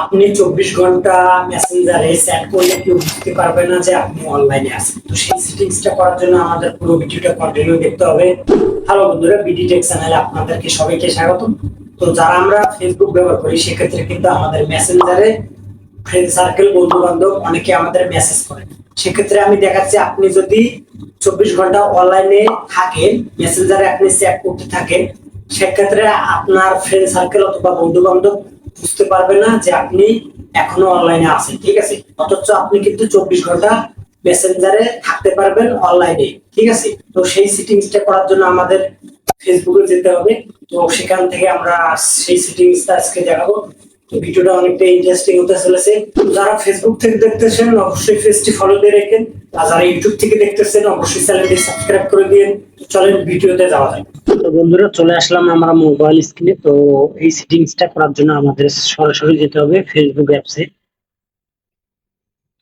আপনি 24 ঘন্টা মেসেঞ্জারে চ্যাট করলে কেউ বুঝতে পারবে না যে আপনি অনলাইনে আছেন। তো সেই সেটিংসটা করার জন্য আমাদের পুরো ভিডিওটা কন্টিনিউ দেখতে হবে। হ্যালো বন্ধুরা, বিডি টেক চ্যানেলে আপনাদেরকে সবাইকে স্বাগতম। তো যারা আমরা ফেসবুক ব্যবহার করি সেক্ষেত্রে কিন্তু আমাদের মেসেঞ্জারে ফ্রেন্ড সার্কেল, বন্ধু বান্ধব অনেকে আমাদের মেসেজ করে। সেক্ষেত্রে আমি দেখাচ্ছি, আপনি যদি 24 ঘন্টা অনলাইনে থাকেন, মেসেঞ্জারে আপনি চ্যাট করতে থাকেন, সেক্ষেত্রে আপনার ফ্রেন্ড সার্কেল অথবা বন্ধু বান্ধব বুঝতে পারবে না যে আপনি এখনো অনলাইনে আছেন, ঠিক আছে। অথচ আপনি কিন্তু 24 ঘন্টা মেসেঞ্জারে থাকতে পারবেন অনলাইনে, ঠিক আছে। তো সেই সেটিংসটা করার জন্য আমাদের ফেসবুকে যেতে হবে। তো সেখান থেকে আমরা সেই সেটিংসটা আজকে দেখাবো। তো ভিডিওটা অনেকটা ইন্টারেস্টিং হতে চলেছে। যারা ফেসবুক থেকে দেখতেছেন অবশ্যই পেজটি ফলো দিয়ে রাখেন, আর যারা ইউটিউব থেকে দেখতেছেন অবশ্যই চ্যানেলটি সাবস্ক্রাইব করে দিন। চলেন ভিডিওতে যাওয়া যায়। তো বন্ধুরা, চলে আসলাম আমরা মোবাইল স্ক্রিনে। তো এই সেটিংসটা করার জন্য আমাদের সরাসরি যেতে হবে ফেসবুক অ্যাপসে।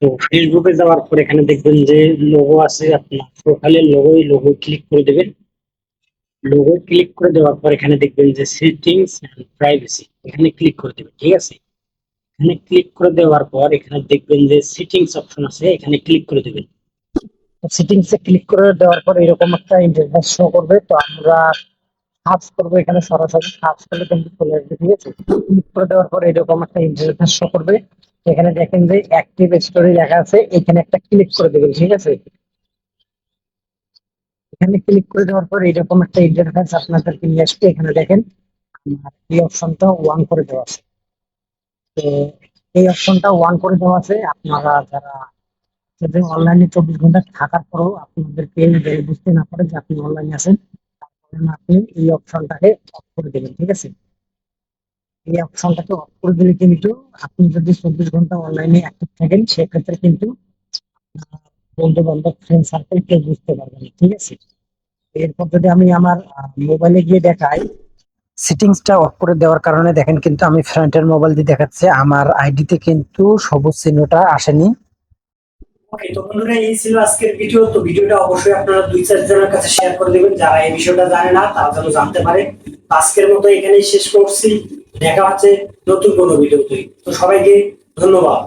তো ফেসবুকে যাওয়ার পর এখানে দেখবেন যে লোগো আছে, আপনার প্রোফাইলের লোগো, এই লোগো ক্লিক করে দেবেন। লোগো ক্লিক করে দেওয়ার পর এখানে দেখবেন যে সেটিংস এন্ড প্রাইভেসি, এখানে ক্লিক করে দেবেন, ঠিক আছে। এখানে ক্লিক করে দেওয়ার পর এখানে দেখবেন যে সেটিংস অপশন আছে, এখানে ক্লিক করে দেবেন। সেটিংস এ ক্লিক করে দেওয়ার পর এরকম একটা ইন্টারফেস শো করবে। তো আমরা সার্চ করবো, এখানে সরাসরি সার্চ করলে কিন্তু চলে আসবে, ঠিক আছে। ক্লিক করে দেওয়ার পর এরকম একটা ইন্টারফেস শো করবে। এখানে দেখেন যে অ্যাক্টিভ স্টোরি লেখা আছে, এখানে একটা ক্লিক করে দেবেন, ঠিক আছে। এখানে ক্লিক করে দেওয়ার পর এরকম একটা ইন্টারফেস আপনাদেরকে নিয়ে আসবে। এখানে দেখেন আমার এই অপশনটা ওয়ান করে দেওয়া আছে। তো এই অপশনটা ওয়ান করে দেওয়া আছে। আপনারা যারা যদি অনলাইনে 24 ঘন্টা থাকার পরও আপনাদেরকে বুঝতে না পারে যে আপনি অনলাইনে আছেন, তাহলে আপনি এই অপশনটাকে অফ করে দেবেন, ঠিক আছে। এই অপশনটাকে অফ করে দিলে কিন্তু আপনি যদি 24 ঘন্টা অনলাইনে অ্যাক্টিভ থাকেন, সেক্ষেত্রে কিন্তু বন্ধু বান্ধব, ফ্রেন্ড সার্কেল কেউ বুঝতে পারবে না, ঠিক আছে। এরপর যদি আমি আমার মোবাইলে গিয়ে দেখাই, সেটিংসটা অফ করে দেওয়ার কারণে দেখেন কিন্তু আমি ফ্রেন্ডের মোবাইল দিয়ে দেখাচ্ছে, আমার আইডিতে কিন্তু সবুজ চিহ্নটা আসেনি। ওকে, তো বন্ধুরা, এই ছিল আজকের ভিডিও। তো ভিডিওটা অবশ্যই আপনারা 2-4 জনের কাছে শেয়ার করে দেবেন, যারা এই বিষয়টা জানে না তারা যেন জানতে পারে। আজকের মতো এখানেই শেষ করছি। দেখা হচ্ছে নতুন কোনো ভিডিওতে। তো সবাইকে ধন্যবাদ।